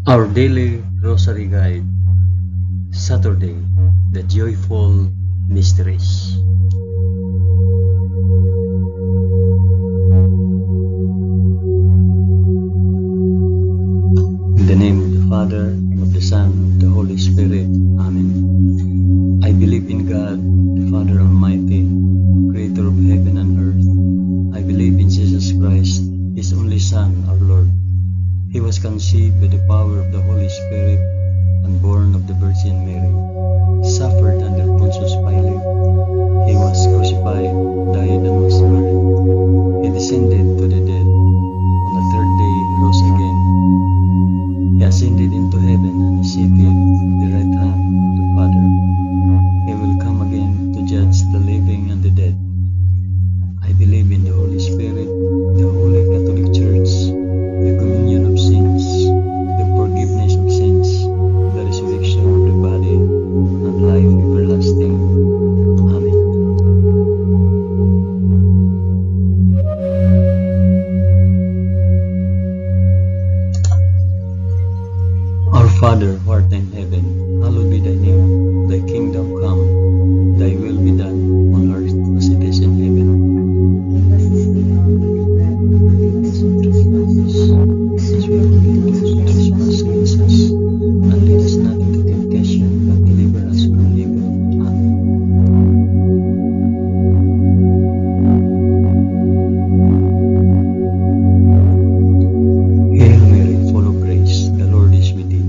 Our daily rosary guide, Saturday, the joyful mysteries. In the name of the Father, and of the Son, and of the Holy Spirit. Amen. I believe in God, the Father Almighty, creator of heaven and earth. I believe in Jesus Christ, His only Son, our Lord. He was conceived by the power of the Holy Spirit and born of the Virgin Mary. Suffered under Pontius Pilate. He was crucified, died, and was buried. He descended to the dead. On the third day he rose again. He ascended into heaven and is seated at the right hand of the Father. He will come again to judge the living and the dead. I believe in the Holy Spirit, the Holy Catholic Church, the communion of sins, the forgiveness of sins, the resurrection of the body, and life everlasting. Amen. Our Father, who art in heaven, hallowed be thy name. Thy kingdom come, thy will be done, on earth as it is in heaven. Give us this day our daily bread, and forgive us our trespasses, as we forgive those who trespass against us. And lead us not into temptation, but deliver us from evil. Amen. Hail Mary, full of grace, the Lord is with thee.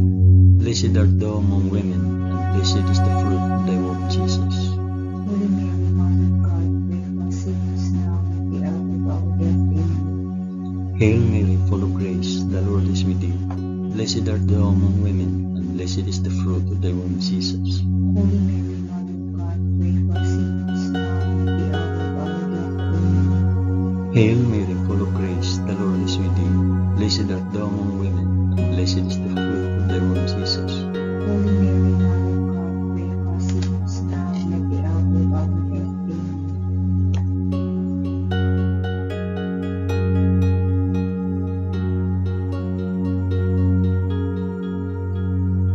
Blessed art thou among women, and blessed is the fruit of thy womb, Jesus. Holy Mary, Mother of God, pray for us sinners now and at the hour of our death. Amen. Hail Mary, full of grace, the Lord is with thee. Blessed art thou among women, and blessed is the fruit of thy womb, Jesus. Holy Mary, Mother of God, pray for us sinners now and at the hour of our death. Amen. Hail Mary, full of grace, the Lord is with thee. Blessed art thou among women, and blessed is the fruit of thy womb, Jesus. Holy Mary, Mother of God, pray for us sinners now and at the hour of our death. Amen.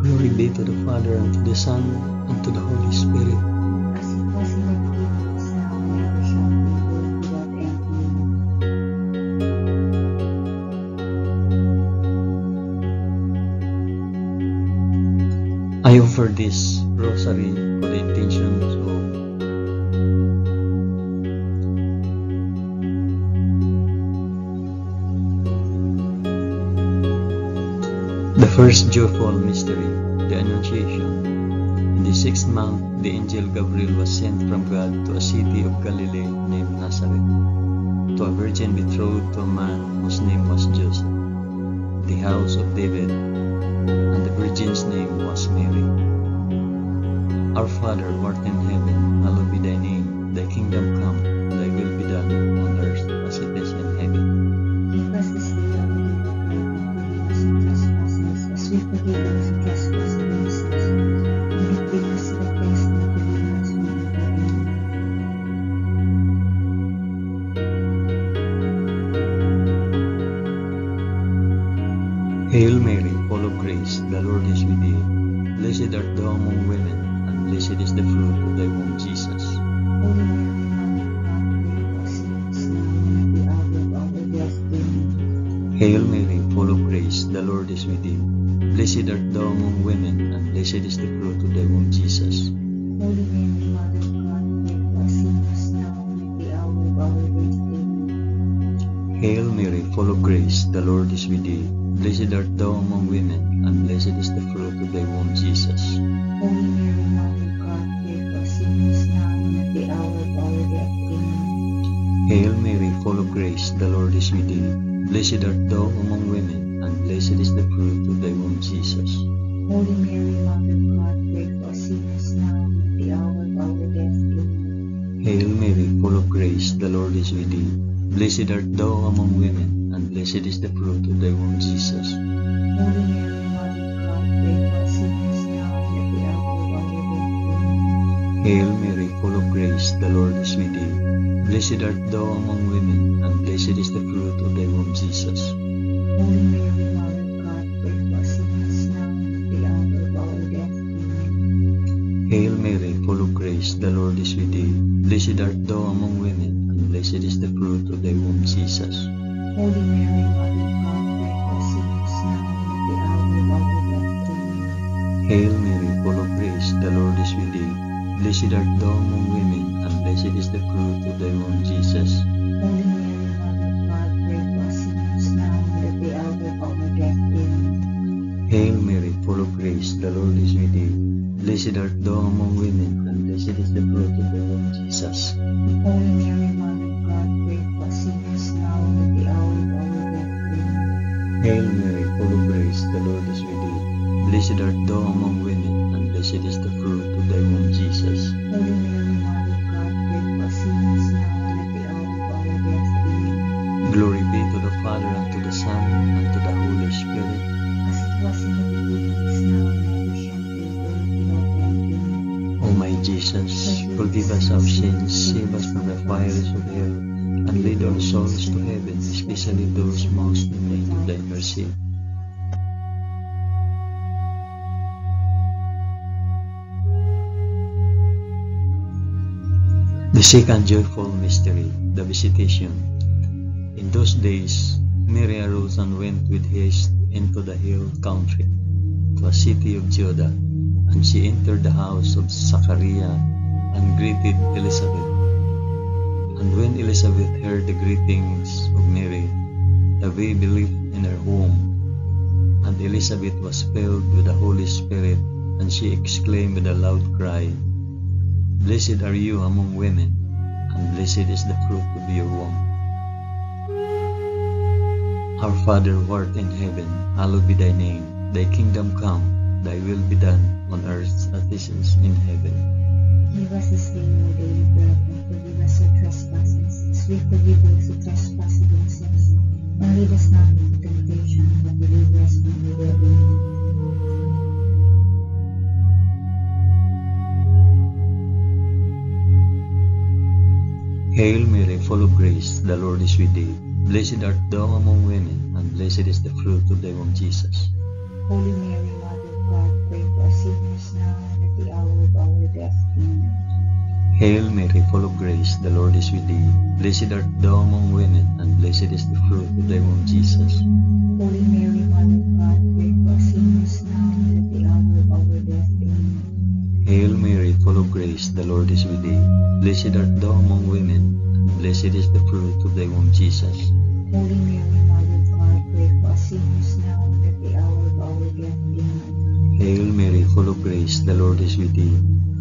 Glory be to the Father, and to the Son, and to the Holy Spirit. As it was in the beginning, is now, and ever shall be, world without end. Amen. I offer this rosary for the intentions of the first joyful mystery, the Annunciation. In the 6th month, the angel Gabriel was sent from God to a city of Galilee named Nazareth, to a virgin betrothed to a man whose name was Joseph, the house of David, and the virgin's name was Mary. Our Father, who art in heaven, hallowed be thy name. Thy kingdom come, thy will be done, on earth as it is in heaven. Give us this day our daily bread, and forgive us our trespasses, as we forgive those who trespass against us. And not bring us to the test, but deliver us from evil. Amen. Hail Mary, full of grace, the Lord is with thee. Blessed art thou among women, and blessed is the fruit of thy womb, Jesus. Holy Mary, Mother of God, pray for us sinners now and at the hour of our death. Amen. Hail Mary, full of grace, the Lord is with thee. Blessed art thou among women, and blessed is the fruit of thy womb, Jesus. Holy Mary, Mother of God, pray for us sinners now and at the hour of our death. Amen. Hail Mary, full of grace, the Lord is with thee. Blessed art thou among women, and blessed is the fruit of thy womb, Jesus. Holy Mary, Mother of God, pray for us sinners now and at the hour of our death. Amen. Hail Mary, full of grace, the Lord is with thee. Blessed art thou among women, and blessed is the fruit of thy womb, Jesus. Holy Mary, Mother of God, pray for us sinners now and at the hour of our death. Amen. Hail Mary, full of grace, the Lord is with thee. Blessed art thou among women, and blessed is the fruit of thy womb, Jesus. Holy Mary, Mother of God, pray for us sinners now and at the hour of our death. Amen. Hail Mary, full of grace, the Lord is with thee. Blessed art thou among women, and blessed is the fruit of thy womb, Jesus. Holy Mary, Mother of God, pray for us sinners grace, the Lord is with thee. Blessed art thou among women, and blessed is the fruit of thy womb, Jesus. Holy Mary, Mother of God, pray for us sinners now and at the hour of our death. Amen. Hail Mary, full of grace, the Lord is with thee. Blessed art thou among women, and blessed is the fruit of thy womb, Jesus. Holy Mary, Mother of God, pray for us sinners now and at the hour of our death. Amen. Hail Mary, full of grace, the Lord is with thee. Blessed art thou among women, and blessed is the fruit of thy womb, Jesus. Holy Mary, Mother of God, pray for us sinners now and at the hour of our death. Amen. Hail Mary, full of grace, the Lord is with thee. Blessed art thou among women, and blessed is the fruit of thy womb, Jesus. Holy Mary, Mother of God, pray for us sinners now and at the hour of our death. Amen. Glory be to the Father, and to the Son, and to the Holy Spirit. As it was in the beginning, is now, and ever shall be, world without end. Amen. O my Jesus, forgive us our sins, save us from the fires of hell, and lead all souls to heaven, especially those most in need of thy mercy. The second joyful mystery, the Visitation. In those days, Mary arose and went with haste into the hill country, to a city of Judah, and she entered the house of Zachariah and greeted Elizabeth. And when Elizabeth heard the greetings of Mary, the baby leaped in her womb, and Elizabeth was filled with the Holy Spirit, and she exclaimed with a loud cry, Blessed are you among women, and blessed is the fruit of your womb. Our Father who art in heaven, hallowed be thy name. Thy kingdom come, thy will be done, on earth as it is in heaven. Give us this day our daily bread, and forgive us our trespasses, as we forgive those who trespass against us. And lead us not into temptation, but deliver us from the devil. Hail Mary, full of grace, the Lord is with thee. Blessed art thou among women, and blessed is the fruit of thy womb, Jesus. Holy Mary, Mother of God, pray for us sinners now and at the hour of our death. Amen. Hail Mary, full of grace, the Lord is with thee. Blessed art thou among women, and blessed is the fruit of thy womb, Jesus. Holy Mary, Mother of God, pray for us sinners now and at the hour of our death. Amen. Hail Mary, full of grace, the Lord is with thee. Blessed art thou among women, and blessed is the fruit of thy womb, Jesus. Holy Mary, Mother of God, pray for us sinners now and at the hour of our death. Amen. Hail Mary, full of grace, the Lord is with thee.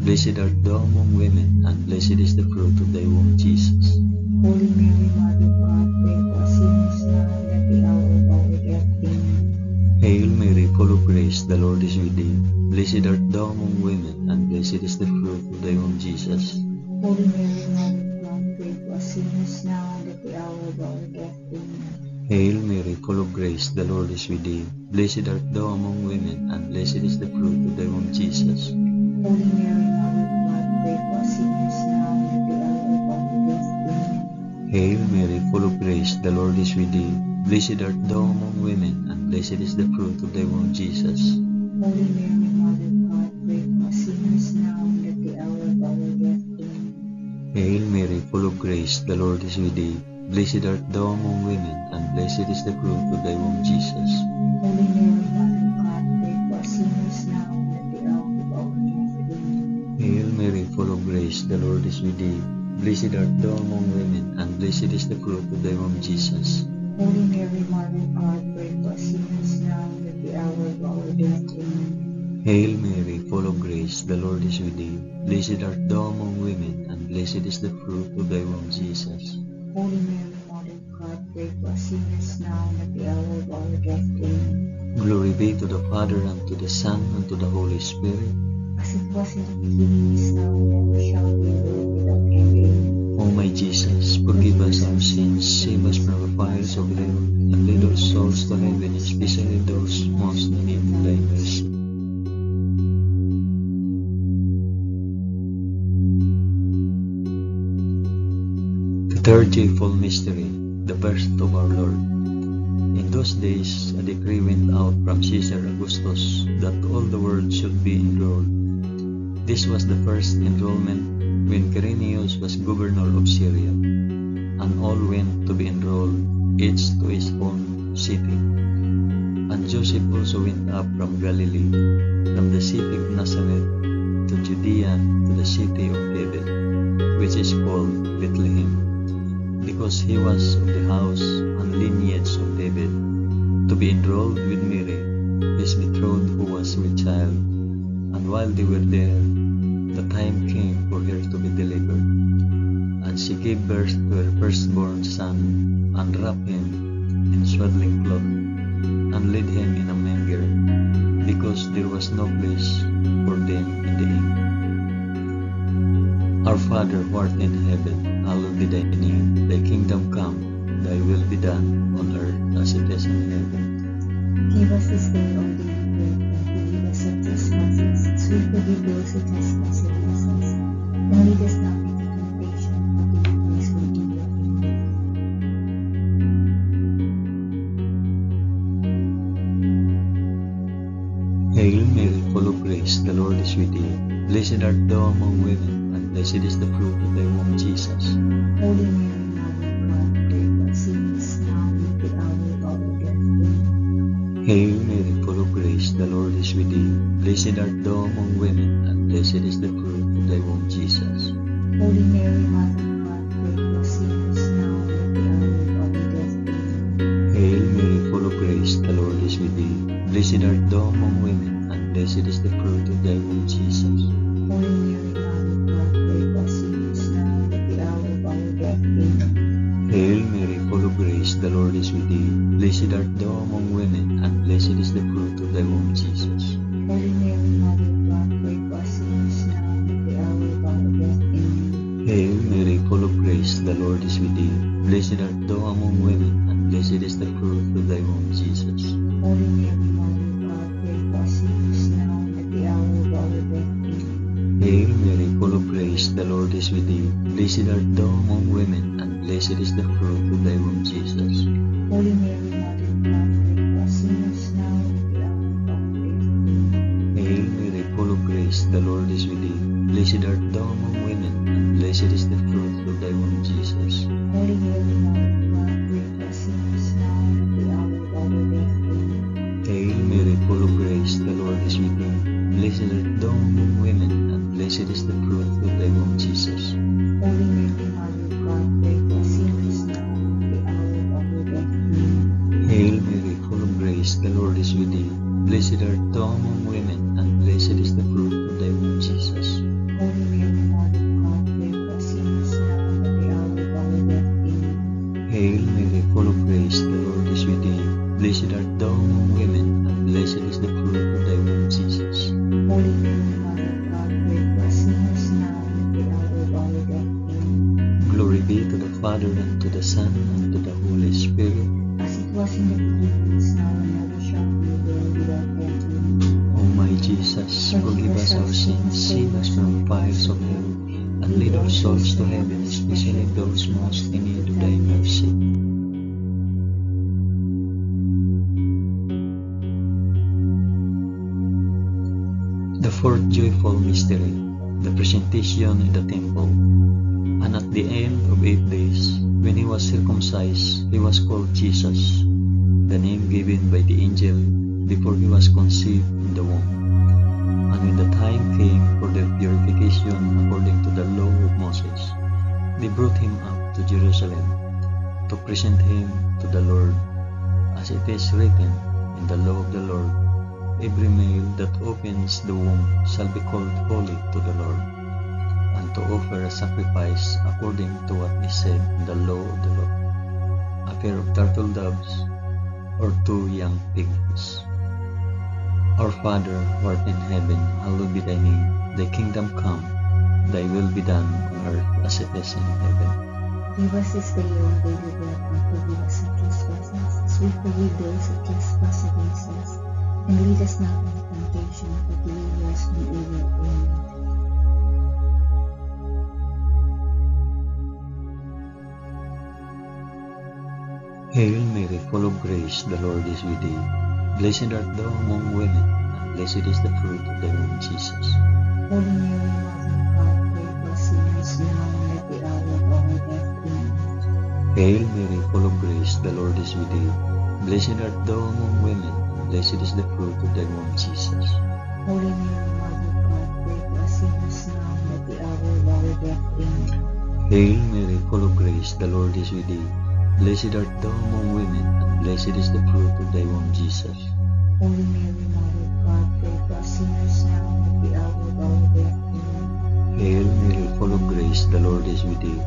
Blessed art thou among women, and blessed is the fruit of thy womb, Jesus. Holy Mary, Mother of God, pray for us sinners now and at the hour of our death. Amen. Hail Mary, full of grace, the Lord is with thee. Blessed art thou among women, and blessed is the fruit of thy womb, Jesus. Holy Mary, Mother of God, pray for us sinners now and at the hour of our death. Amen. Hail Mary, full of grace, the Lord is with thee. Blessed art thou among women, and blessed is the fruit of thy womb, Jesus. Holy Mary, Mother of God, pray for us sinners now and at the hour of our death. Amen. Hail Mary, full of grace, the Lord is with thee. Blessed art thou among women, and blessed is the fruit of thy womb, Jesus. Holy Mary, Mother of God, pray for us sinners now and at the hour of our death. Amen. Hail Mary, full of grace, the Lord is with thee. Blessed art thou among women, and blessed is the fruit of thy womb, Jesus. Holy Mary, Mother of God, pray for us sinners now and at the hour of our death. Amen. Hail Mary, full of grace, the Lord is with thee. Blessed art thou among women, and blessed is the fruit of thy womb, Jesus. Holy Mary, Mother of God, pray for us sinners now and at the hour of our death. Amen. Hail Mary, full of grace, the Lord is with thee. Blessed art thou among women, and blessed is the fruit of thy womb, Jesus. Holy Mary, Mother of God, pray for us sinners now and at the hour of our death. Amen. Glory be to the Father, and to the Son, and to the Holy Spirit. As it was in the beginning, is now, and ever shall be, world without end. Amen. O my Jesus, forgive us our sins, save us from the fires of hell, and lead all souls to heaven, especially those most in need of thy mercy. The third joyful mystery, the birth of our Lord. In those days, a decree went out from Caesar Augustus that all the world should be enrolled. This was the first enrollment when Quirinius was governor of Syria, and all went to be enrolled, each to his own city. And Joseph also went up from Galilee, from the city of Nazareth to Judea, to the city of David, which is called Bethlehem, because he was of the house and lineage of David, to be enrolled with Mary, his betrothed, who was with child. And while they were there, the time came for her to be delivered. And she gave birth to her firstborn son, and wrapped him in swaddling cloth, and laid him in a manger, because there was no place for them in the inn. Our Father who art in heaven, hallowed be thy name. Thy kingdom come, thy will be done on earth as it is in heaven. Give us this day our daily bread, and forgive us our trespasses, as we forgive those who trespass against us. And lead us not into temptation, but deliver us from evil. Hail Mary, full of grace, the Lord is with thee. Blessed art thou among women, and blessed is the fruit of thy womb, Jesus. Holy Mary, Mother of God, pray for us sinners, now and at the hour of our death. Amen. Hail Mary, full of grace, the Lord is with thee. Blessed art thou among women, and blessed is the fruit of thy womb, Jesus. Holy Mary, Mother of God, pray for us sinners, now and at the hour of our death. Amen. Hail Mary, full of grace, the Lord is with thee. Blessed art thou among women, and blessed is the fruit of thy womb, Jesus. Holy Mary, Mother of God, pray for us sinners, now and at the hour of our death. Amen. Hail Mary, full of grace, the Lord is with thee. Blessed art thou among women, and blessed is the fruit of thy womb, Jesus. Holy Mary, Mother of God, pray for us sinners, now and at the hour of our death. Amen. Hail Mary, full of grace, the Lord is with thee. Blessed art thou among women, and blessed is the fruit of thy womb, Jesus. Holy Mary, Mother of God, pray for us sinners, now and at the hour of our death. Amen. Hail Mary, full of grace, the Lord is with thee. Blessed art thou among women, and blessed is the fruit of thy womb, Jesus. Holy Mary, Mother of God, pray for us sinners, now and at the hour of our death. Amen. Hail Mary, full of grace, the Lord is with thee. Blessed art thou among women, and blessed is the fruit of thy womb, Jesus. Holy Mary, Mother of God, pray for us sinners, now and at the hour of our death. Amen. Hail Mary, full of grace, the Lord is with thee. Blessed art thou among women, and blessed is the fruit of thy womb, Jesus. Holy Mary, Mother of God, pray for us sinners, now and at the hour of our death. Amen. Hail Mary, full of grace, the Lord is with thee. Blessed art thou among women, and blessed is the fruit of thy womb, Jesus. Holy Mary, Mother of God, pray for us sinners, now and at the hour of our death. Amen. Hail Mary, full of grace, the Lord is with thee. Blessed art thou among women, and blessed is the fruit of thy womb, Jesus. Holy Mary, Mother of God, pray for us sinners, now and at the hour of our death. Amen. Glory be to the Father, and to the Son, and to the Holy Spirit. As it was in the beginning, is now, and ever shall be, world without end. Amen. O my Jesus, forgive us our sins, save us from the fires of hell, and lead our souls to heaven, especially those most in need of thy mercy. The fourth joyful mystery, the presentation in the temple. And at the end of 8 days, when he was circumcised, he was called Jesus, the name given by the angel before he was conceived in the womb. And when the time came for their purification according to the law of Moses, they brought him up to Jerusalem to present him to the Lord, as it is written in the law of the Lord, every male that opens the womb shall be called holy to the Lord, and to offer a sacrifice according to what is said in the law of the Lord, a pair of turtle doves or 2 young pigeons. Our Father, who art in heaven, hallowed be thy name. Thy kingdom come, thy will be done on earth as it is in heaven. Give us this day our daily bread, and forgive us our trespasses, as we forgive those who trespass against us. And lead us not into temptation, but deliver us from evil. Amen. Hail Mary, full of grace, the Lord is with thee. Blessed art thou among women, and blessed is the fruit of thy womb, Jesus. Holy Mary, Mother of God, pray for us sinners now and at the hour of our death. Amen. Hail Mary, full of grace, the Lord is with thee. Blessed art thou among women, and blessed is the fruit of thy womb, Jesus. Holy Mary, Mother of God, pray for us sinners now and at the hour of our death. Amen. Hail Mary, full of grace, the Lord is with thee. Blessed art thou among women, and blessed is the fruit of thy womb, Jesus. Holy Mary, Mother of God, pray for us sinners now and at the hour of our death. Amen. Hail Mary, full of grace, the Lord is with thee.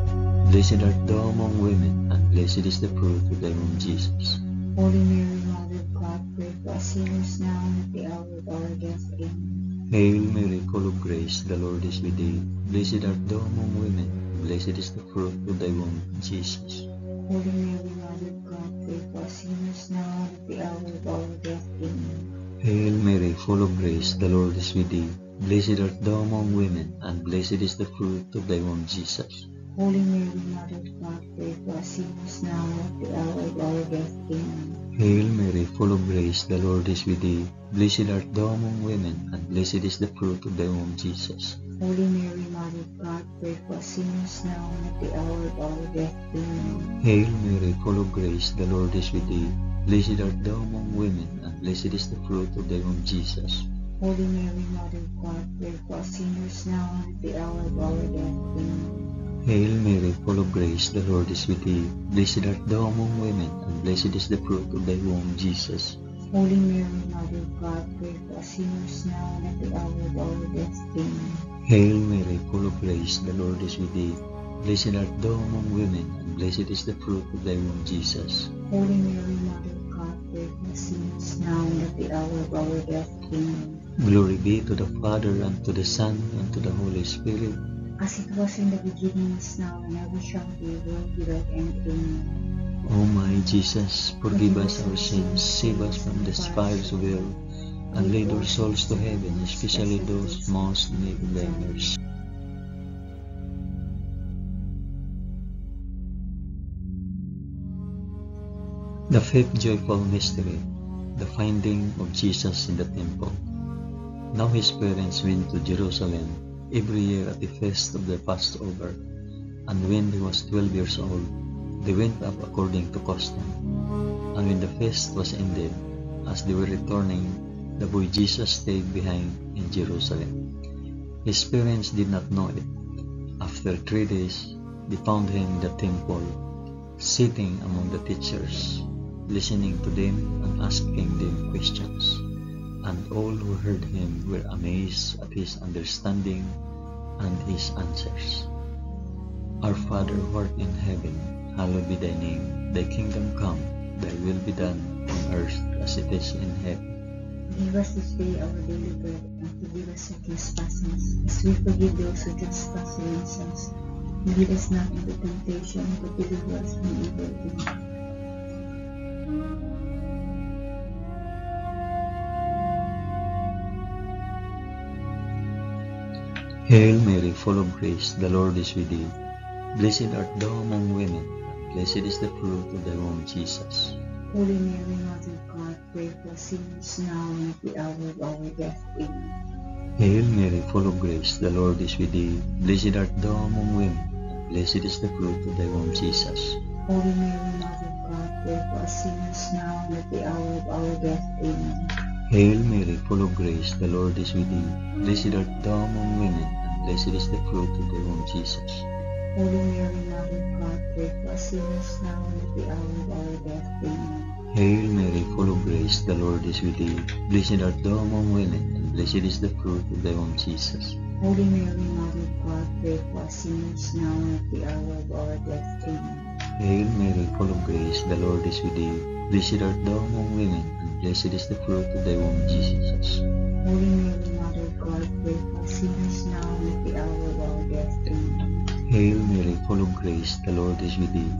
Blessed art thou among women, and blessed is the fruit of thy womb, Jesus. Holy Mary, Mother of God, pray for us sinners now and at the hour of our death. Amen. Hail Mary, full of grace, the Lord is with thee. Blessed art thou among women, and blessed is the fruit of thy womb, Jesus. Holy Mary, Mother of God, pray for us sinners now and at the hour of our death. Amen. Hail Mary, full of grace, the Lord is with thee. Blessed art thou among women, and blessed is the fruit of thy womb, Jesus. Holy Mary, Mother of God, pray for us sinners now and at the hour of our death. Amen. Hail Mary, full of grace, the Lord is with thee. Blessed art thou among women, and blessed is the fruit of thy womb, Jesus. Holy Mary, Mother of God, pray for us sinners now and at the hour of our death. Amen. Hail Mary, full of grace, the Lord is with thee. Blessed art thou among women, and blessed is the fruit of thy womb, Jesus. Holy Mary, Mother of God, pray for us sinners now and at the hour of our death. Amen. Hail Mary, full of grace, the Lord is with thee. Blessed art thou among women, and blessed is the fruit of thy womb, Jesus. Holy Mary, Mother of God, pray for us sinners now and at the hour of our death. Amen. Hail Mary, full of grace, the Lord is with thee. Blessed art thou among women, and blessed is the fruit of thy womb, Jesus. Holy Mary, Mother of God, pray for us sinners now and at the hour of our death. Amen. Glory be to the Father, and to the Son, and to the Holy Spirit. As it was in the beginning, is now, and ever shall be, world without end. Amen. O my Jesus, forgive us our sins, save us from the fires of hell, and lead our souls to heaven, especially those most in need of thy mercy. The fifth joyful mystery, the finding of Jesus in the temple. Now his parents went to Jerusalem every year at the feast of the Passover, and when he was 12 years old, they went up according to custom. And when the feast was ended, as they were returning, the boy Jesus stayed behind in Jerusalem. His parents did not know it. After 3 days, they found him in the temple, sitting among the teachers, listening to them and asking them questions. And all who heard him were amazed at his understanding and his answers. Our Father who art in heaven, hallowed be thy name. Thy kingdom come, thy will be done on earth as it is in heaven. Give us this day our daily bread, and forgive us our trespasses, as we forgive those who trespass against us. And lead us not into temptation, but deliver us from evil. Amen. Hail Mary, full of grace, the Lord is with thee. Blessed art thou among women, and blessed is the fruit of thy womb, Jesus. Holy Mary, Mother of God, pray for us sinners now and at the hour of our death. Amen. Hail Mary, full of grace, the Lord is with thee. Blessed art thou among women, and blessed is the fruit of thy womb, Jesus. Holy Mary, Mother of God, pray for us sinners now and at the hour of our death. Amen. Hail Mary, full of grace, the Lord is with thee. Blessed art thou among women, and blessed is the fruit of thy womb, Jesus. Holy Mary, Mother of God, pray for us sinners now and at the hour of our death. Amen. Hail Mary, full of grace, the Lord is with thee. Blessed art thou among women, and blessed is the fruit of thy womb, Jesus. Holy Mary, Mother of God, pray for us sinners now and at the hour of our death. Amen. Hail Mary, full of grace, the Lord is with thee. Blessed art thou among women, and blessed is the fruit of thy womb, Jesus. Holy Mary, Mother of God, pray for us sinners now and at the hour of our death. Amen. Hail Mary, full of grace, the Lord is with thee.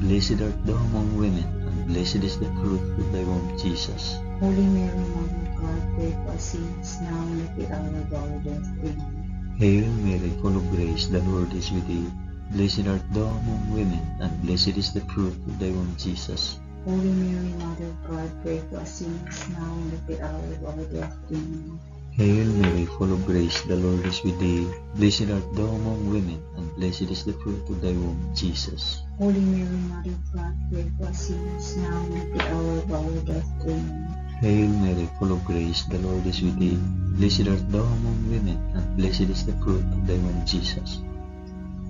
Blessed art thou among women, and blessed is the fruit of thy womb, Jesus. Holy Mary, Mother of God, pray for us sinners now and at the hour of our death. Amen. Hail Mary, full of grace, the Lord is with thee. Blessed art thou among women, and blessed is the fruit of thy womb, Jesus. Holy Mary, Mother of God, pray for us sinners now and at the hour of our death. Amen. Hail Mary, full of grace, the Lord is with thee. Blessed art thou among women, and blessed is the fruit of thy womb, Jesus. Holy Mary, Mother of God, pray for us sinners now and at the hour of our death. Amen. Hail Mary, full of grace, the Lord is with thee. Blessed art thou among women, and blessed is the fruit of thy womb, Jesus.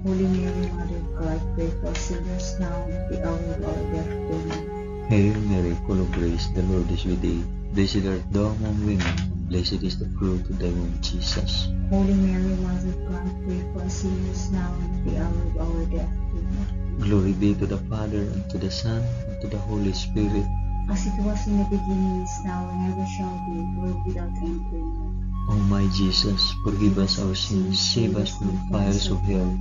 Holy Mary, Mother of God, pray for us sinners now and at the hour of our death. Amen. Hail Mary, full of grace, the Lord is with thee. Blessed art thou among women, and blessed is the fruit of thy womb, Jesus. Holy Mary, Mother of God, pray for us sinners now and at the hour of our death. Amen. Glory be to the Father, and to the Son, and to the Holy Spirit. As it was in the beginning, is now, and ever shall be, world without end. Amen. O my Jesus, forgive us our sins, save us from the fires of hell,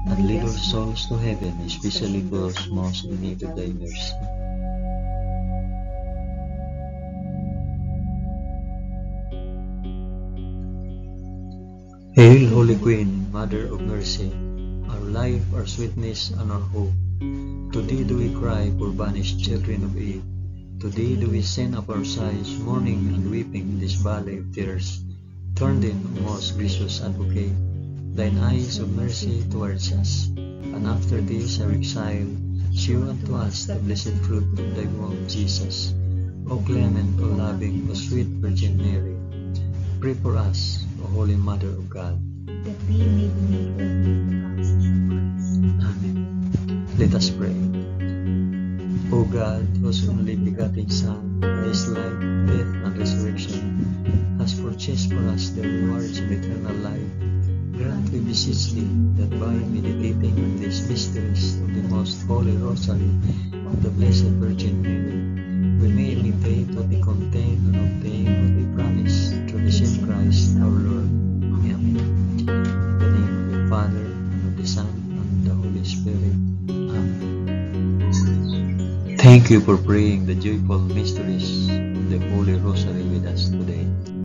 and lead our souls to heaven, especially those most in need of thy mercy. Hail, Holy Queen, Mother of Mercy, our life, our sweetness, and our hope. To thee do we cry, poor banished children of Eve. To thee do we send up our sighs, mourning and weeping in this valley of tears. Turn then, O most gracious Advocate, thine eyes of mercy towards us, and after this our exile, shew unto us the blessed fruit of thy womb, Jesus. O clement, O loving, O sweet Virgin Mary, pray for us, O Holy Mother of God, that we may be made worthy of the promises of Christ. Amen. Let us pray. O God, whose only begotten Son, by his life, death, and resurrection, has purchased for us the rewards of eternal life, grant, we beseech thee, that by meditating on these mysteries of the most holy Rosary of the Blessed Virgin Mary, we may imitate what they contain and obtain what they promise, through the same Christ our Lord. Amen. In the name of the Father, and of the Son, and of the Holy Spirit. Amen. Thank you for praying the joyful mysteries of the Holy Rosary with us today.